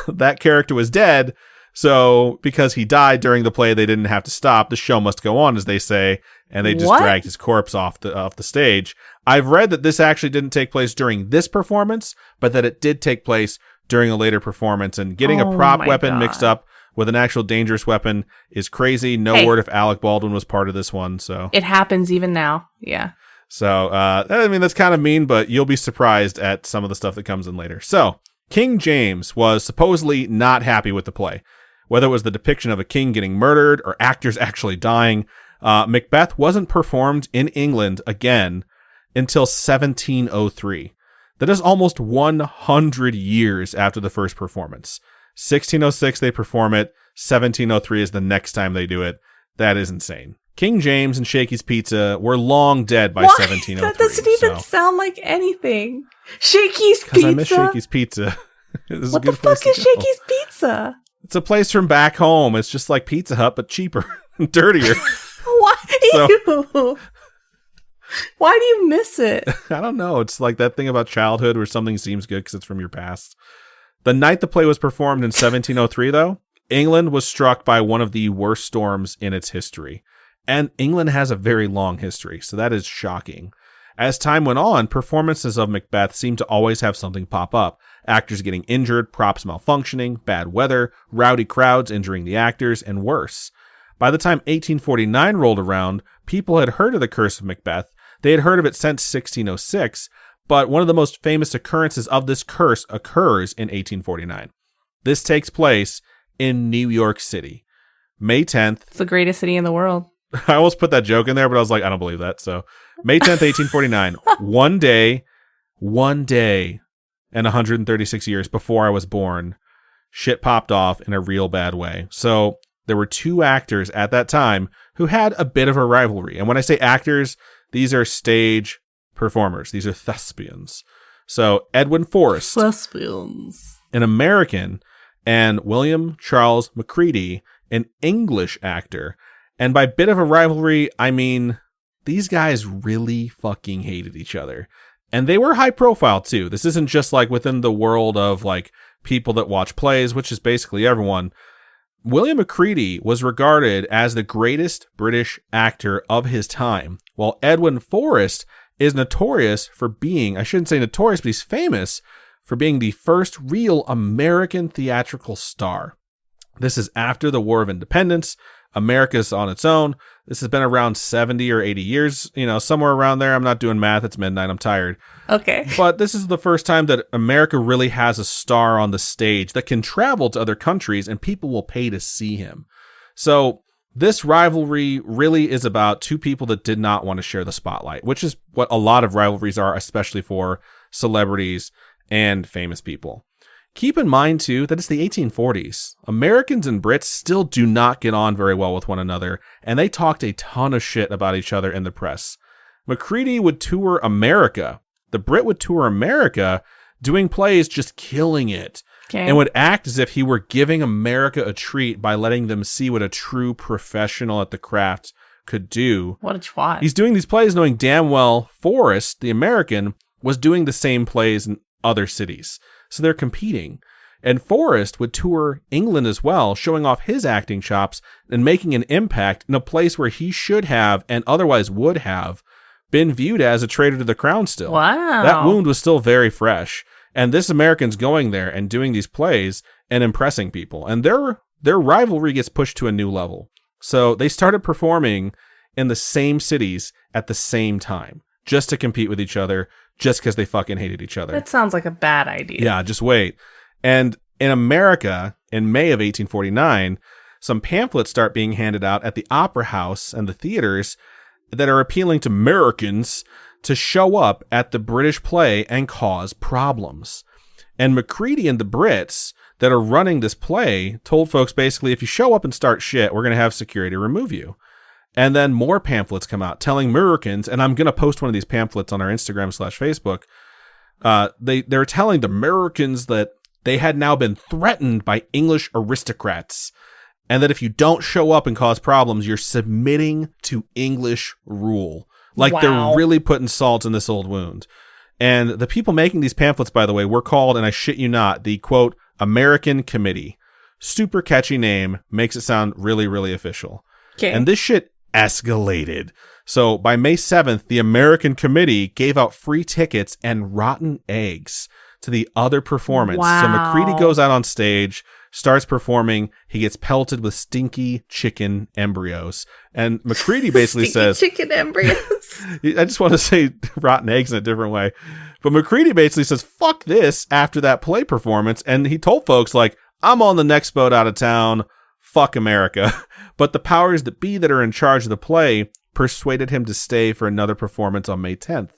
that character was dead, so because he died during the play, they didn't have to stop. The show must go on, as they say, and they just dragged his corpse off the stage. I've read that this actually didn't take place during this performance, but that it did take place during a later performance, and getting a prop weapon mixed up with an actual dangerous weapon is crazy. No word if Alec Baldwin was part of this one, so it happens even now. Yeah. So, I mean, that's kind of mean, but you'll be surprised at some of the stuff that comes in later. So, King James was supposedly not happy with the play, whether it was the depiction of a king getting murdered or actors actually dying. Macbeth wasn't performed in England again until 1703. That is almost 100 years after the first performance. 1606, they perform it. 1703 is the next time they do it. That is insane. King James and Shakey's Pizza were long dead by 1703. That doesn't even sound like anything. Shakey's Pizza? Because I miss Shakey's Pizza. What the fuck is Shakey's Pizza? It's a place from back home. It's just like Pizza Hut, but cheaper and dirtier. Why? Ew. Why do you miss it? I don't know. It's like that thing about childhood where something seems good because it's from your past. The night the play was performed in 1703, though, England was struck by one of the worst storms in its history. And England has a very long history, so that is shocking. As time went on, performances of Macbeth seemed to always have something pop up. Actors getting injured, props malfunctioning, bad weather, rowdy crowds injuring the actors, and worse. By the time 1849 rolled around, people had heard of the Curse of Macbeth. They had heard of it since 1606, but one of the most famous occurrences of this curse occurs in 1849. This takes place in New York City. May 10th. It's the greatest city in the world. I almost put that joke in there, but I was like, I don't believe that. So May 10th, 1849, one day, and 136 years before I was born, shit popped off in a real bad way. So there were two actors at that time who had a bit of a rivalry. And when I say actors, these are stage performers. These are thespians. So Edwin Forrest, thespians, an American, and William Charles Macready, an English actor. And by bit of a rivalry, I mean these guys really fucking hated each other. And they were high profile too. This isn't just like within the world of like people that watch plays, which is basically everyone. William Macready was regarded as the greatest British actor of his time, while Edwin Forrest is notorious for being, I shouldn't say notorious, but he's famous for being the first real American theatrical star. This is after the War of Independence. America's on its own. This has been around 70 or 80 years, somewhere around there. I'm not doing math. It's midnight. I'm tired. Okay. But this is the first time that America really has a star on the stage that can travel to other countries and people will pay to see him. So this rivalry really is about two people that did not want to share the spotlight, which is what a lot of rivalries are, especially for celebrities and famous people. Keep in mind, too, that it's the 1840s. Americans and Brits still do not get on very well with one another, and they talked a ton of shit about each other in the press. Macready would tour America. The Brit would tour America, doing plays, just killing it, and would act as if he were giving America a treat by letting them see what a true professional at the craft could do. What a twat. He's doing these plays knowing damn well Forrest, the American, was doing the same plays in other cities. So they're competing. And Forrest would tour England as well, showing off his acting chops and making an impact in a place where he should have, and otherwise would have, been viewed as a traitor to the crown still. Wow. That wound was still very fresh. And this American's going there and doing these plays and impressing people. And their rivalry gets pushed to a new level. So they started performing in the same cities at the same time, just to compete with each other, just because they fucking hated each other. That sounds like a bad idea. Yeah, just wait. And in America, in May of 1849, some pamphlets start being handed out at the Opera House and the theaters that are appealing to Americans to show up at the British play and cause problems. And Macready and the Brits that are running this play told folks basically, if you show up and start shit, we're going to have security remove you. And then more pamphlets come out telling Americans, and I'm going to post one of these pamphlets on our Instagram/Facebook. They're telling the Americans that they had now been threatened by English aristocrats, and that if you don't show up and cause problems, you're submitting to English rule. Like, they're really putting salt in this old wound. And the people making these pamphlets, by the way, were called, and I shit you not, the, quote, American Committee. Super catchy name, makes it sound really, really official. Okay. And this shit escalated. So by May 7th, the American Committee gave out free tickets and rotten eggs to the other performance. Wow. So MacReady goes out on stage, starts performing. He gets pelted with stinky chicken embryos. And MacReady basically says... chicken embryos. I just want to say rotten eggs in a different way. But MacReady basically says, fuck this, after that play performance. And he told folks, like, I'm on the next boat out of town. Fuck America. But the powers that be that are in charge of the play persuaded him to stay for another performance on May 10th.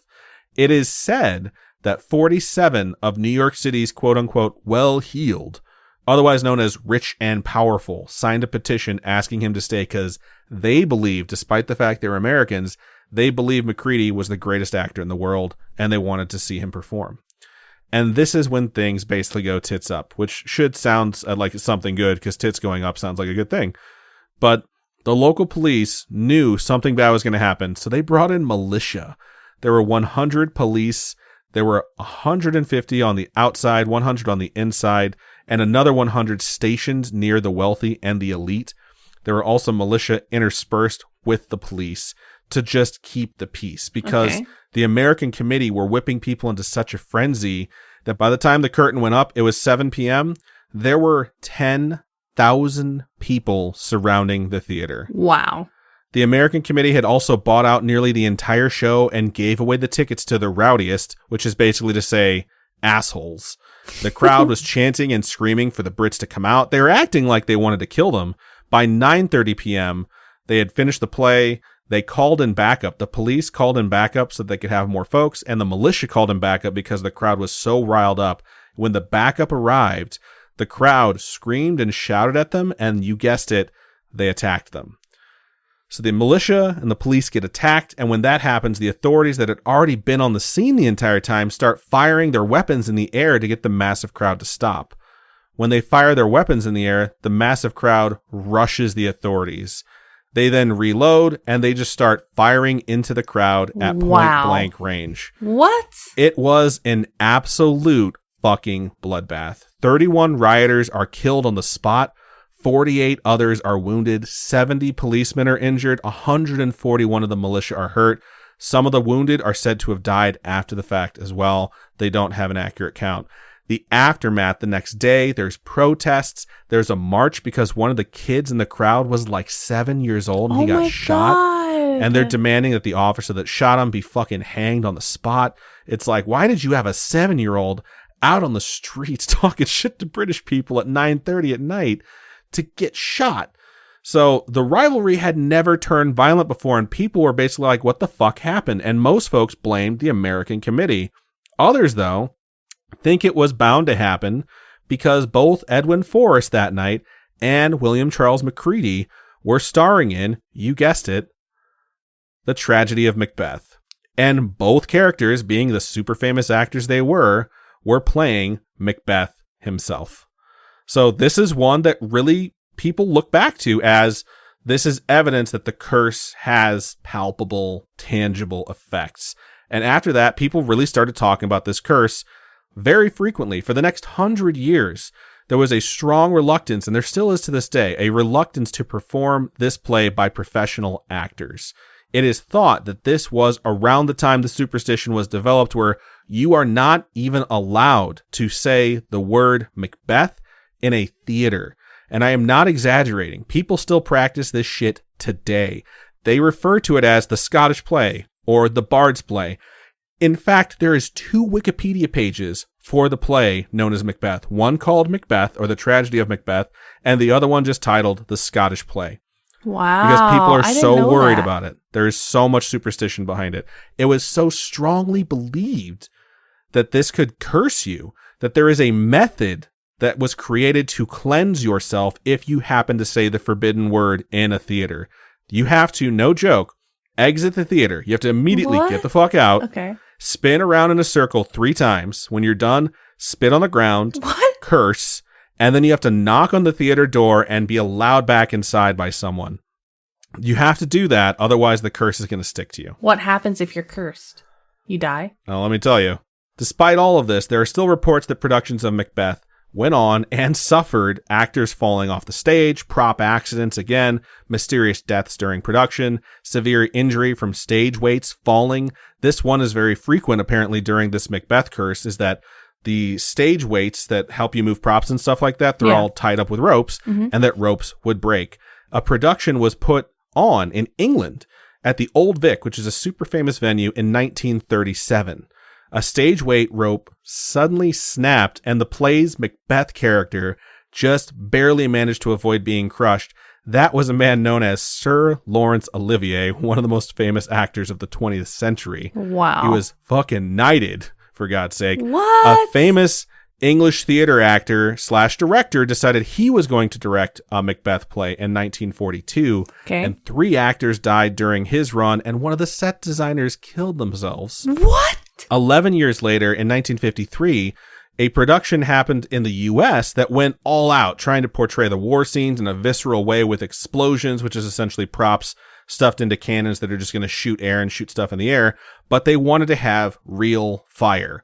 It is said that 47 of New York City's quote-unquote well-heeled, otherwise known as rich and powerful, signed a petition asking him to stay because they believe, despite the fact they were Americans, they believe MacReady was the greatest actor in the world, and they wanted to see him perform. And this is when things basically go tits up, which should sound like something good because tits going up sounds like a good thing. But the local police knew something bad was going to happen, so they brought in militia. There were 100 police. There were 150 on the outside, 100 on the inside, and another 100 stationed near the wealthy and the elite. There were also militia interspersed with the police to just keep the peace because the American Committee were whipping people into such a frenzy that by the time the curtain went up, it was 7 p.m., there were 10,000 people surrounding the theater. Wow. The American Committee had also bought out nearly the entire show and gave away the tickets to the rowdiest, which is basically to say assholes. The crowd was chanting and screaming for the Brits to come out. They were acting like they wanted to kill them. By 9:30 p.m., they had finished the play. They called in backup. The police called in backup so they could have more folks, and the militia called in backup because the crowd was so riled up. When the backup arrived, the crowd screamed and shouted at them, and you guessed it, they attacked them. So the militia and the police get attacked, and when that happens, the authorities that had already been on the scene the entire time start firing their weapons in the air to get the massive crowd to stop. When they fire their weapons in the air, the massive crowd rushes the authorities. They then reload, and they just start firing into the crowd at point-blank range. What? It was an absolute fucking bloodbath. 31 rioters are killed on the spot. 48 others are wounded. 70 policemen are injured. 141 of the militia are hurt. Some of the wounded are said to have died after the fact as well. They don't have an accurate count. The aftermath the next day, there's protests. There's a march because one of the kids in the crowd was like 7 years old and he got shot. God. And they're demanding that the officer that shot him be fucking hanged on the spot. It's like, why did you have a 7-year-old out on the streets talking shit to British people at 9:30 at night to get shot? So the rivalry had never turned violent before, and people were basically like, what the fuck happened? And most folks blamed the American Committee. Others, though, think it was bound to happen because both Edwin Forrest that night and William Charles MacReady were starring in, you guessed it, the Tragedy of Macbeth. And both characters, being the super famous actors they were playing Macbeth himself. So this is one that really people look back to as this is evidence that the curse has palpable, tangible effects. And after that, people really started talking about this curse very frequently. For the next 100 years, there was a strong reluctance, and there still is to this day, a reluctance to perform this play by professional actors. It is thought that this was around the time the superstition was developed, where you are not even allowed to say the word Macbeth in a theater. And I am not exaggerating. People still practice this shit today. They refer to it as the Scottish play or the Bard's play. In fact, there is 2 Wikipedia pages for the play known as Macbeth. One called Macbeth, or the Tragedy of Macbeth, and the other one just titled The Scottish Play. Wow. Because people are so worried about it. There is so much superstition behind it. It was so strongly believed that this could curse you, that there is a method that was created to cleanse yourself if you happen to say the forbidden word in a theater. You have to, no joke, exit the theater. You have to immediately get the fuck out. Okay. Spin around in a circle 3 times. When you're done, spit on the ground. What? curse, and then you have to knock on the theater door and be allowed back inside by someone. You have to do that, otherwise the curse is going to stick to you. What happens if you're cursed? You die? Well, let me tell you. Despite all of this, there are still reports that productions of Macbeth went on and suffered actors falling off the stage, prop accidents again, mysterious deaths during production, severe injury from stage weights falling. This one is very frequent apparently during this Macbeth curse, is that the stage weights that help you move props and stuff like that, they're all tied up with ropes, and that ropes would break. A production was put on in England at the Old Vic, which is a super famous venue, in 1937. A stage weight rope suddenly snapped, and the play's Macbeth character just barely managed to avoid being crushed. That was a man known as Sir Lawrence Olivier, one of the most famous actors of the 20th century. Wow. He was fucking knighted, for God's sake. What? A famous English theater actor / director decided he was going to direct a Macbeth play in 1942. Okay. And 3 actors died during his run, and one of the set designers killed themselves. What? 11 years later, in 1953, a production happened in the U.S. that went all out, trying to portray the war scenes in a visceral way with explosions, which is essentially props stuffed into cannons that are just going to shoot air and shoot stuff in the air. But they wanted to have real fire.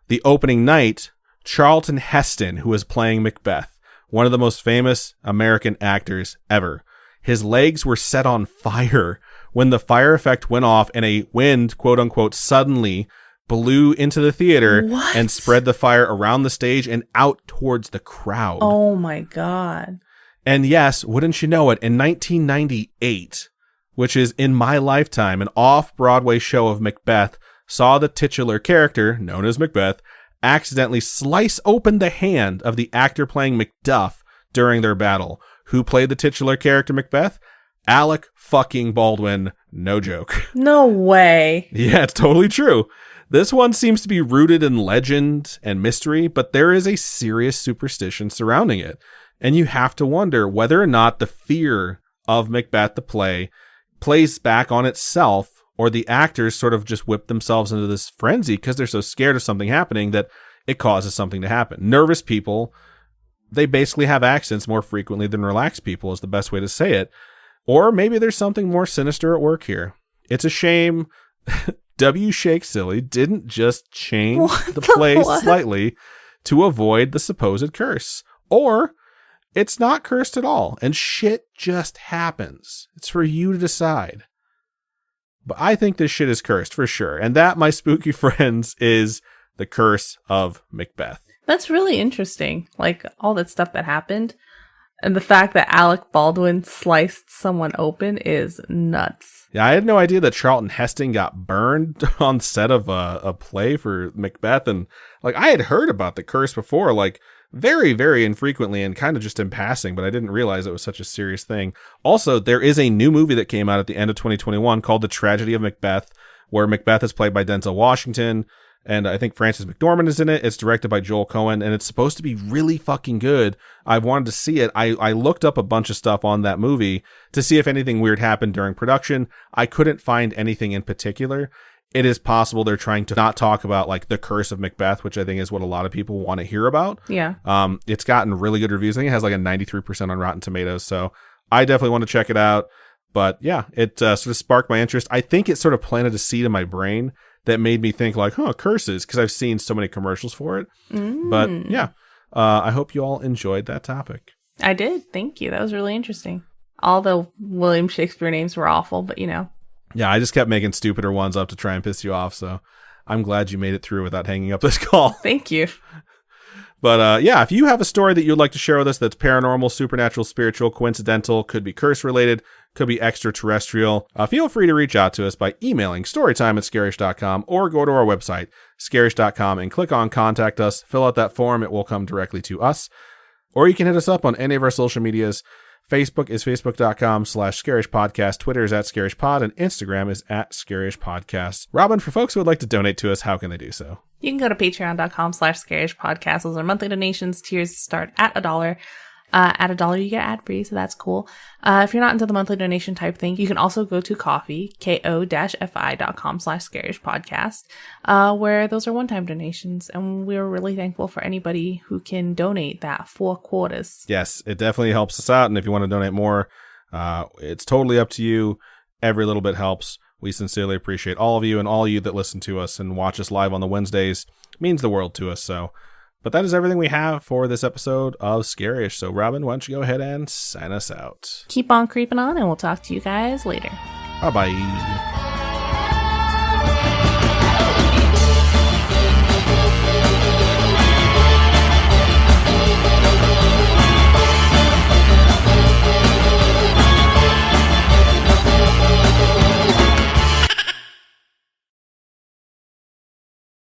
The opening night, Charlton Heston, who was playing Macbeth, one of the most famous American actors ever, his legs were set on fire when the fire effect went off and a wind, quote unquote, suddenly blew into the theater and spread the fire around the stage and out towards the crowd. Oh my God. And yes, wouldn't you know it, in 1998, which is in my lifetime, an off-Broadway show of Macbeth saw the titular character, known as Macbeth, accidentally slice open the hand of the actor playing Macduff during their battle. Who played the titular character Macbeth? Alec fucking Baldwin. No joke. No way. Yeah, it's totally true. This one seems to be rooted in legend and mystery, but there is a serious superstition surrounding it. And you have to wonder whether or not the fear of Macbeth the play plays back on itself, or the actors sort of just whip themselves into this frenzy because they're so scared of something happening that it causes something to happen. Nervous people, they basically have accents more frequently than relaxed people is the best way to say it. Or maybe there's something more sinister at work here. It's a shame W. Shake Silly didn't just change the play slightly to avoid the supposed curse. Or it's not cursed at all, and shit just happens. It's for you to decide. But I think this shit is cursed for sure. And that, my spooky friends, is the Curse of Macbeth. That's really interesting. Like, all that stuff that happened. And the fact that Alec Baldwin sliced someone open is nuts. Yeah, I had no idea that Charlton Heston got burned on set of a play for Macbeth. And, like, I had heard about the curse before, like, very, very infrequently and kind of just in passing, but I didn't realize it was such a serious thing. Also, there is a new movie that came out at the end of 2021 called The Tragedy of Macbeth, where Macbeth is played by Denzel Washington, and I think Frances McDormand is in it. It's directed by Joel Cohen, and it's supposed to be really fucking good. I wanted to see it. I looked up a bunch of stuff on that movie to see if anything weird happened during production. I couldn't find anything in particular. It is possible they're trying to not talk about like the Curse of Macbeth, which I think is what a lot of people want to hear about. Yeah. It's gotten really good reviews. I think it has like a 93% on Rotten Tomatoes. So I definitely want to check it out. But yeah, it sort of sparked my interest. I think it sort of planted a seed in my brain that made me think like, curses, because I've seen so many commercials for it. But yeah, I hope you all enjoyed that topic. I did. Thank you. That was really interesting. All the William Shakespeare names were awful, but you know. Yeah, I just kept making stupider ones up to try and piss you off. So I'm glad you made it through without hanging up this call. Thank you. But yeah, if you have a story that you'd like to share with us that's paranormal, supernatural, spiritual, coincidental, could be curse related, could be extraterrestrial, feel free to reach out to us by emailing storytime@scaryish.com or go to our website, scaryish.com, and click on Contact Us. Fill out that form. It will come directly to us. Or you can hit us up on any of our social medias. Facebook is facebook.com/scarishpodcast. Twitter is @scarishpod, and Instagram is @scarishpodcast. Robin, for folks who would like to donate to us, how can they do so? You can go to patreon.com/scarishpodcast. Those are monthly donations. Tiers start at $1. At $1, you get ad-free, so that's cool. If you're not into the monthly donation type thing, you can also go to ko-fi.com/Scaryish podcast, where those are one-time donations, and we're really thankful for anybody who can donate that $4. Yes, it definitely helps us out, and if you want to donate more, it's totally up to you. Every little bit helps. We sincerely appreciate all of you, and all you that listen to us and watch us live on the Wednesdays. It means the world to us, so... But that is everything we have for this episode of Scaryish. So, Robin, why don't you go ahead and sign us out? Keep on creeping on, and we'll talk to you guys later. Bye-bye.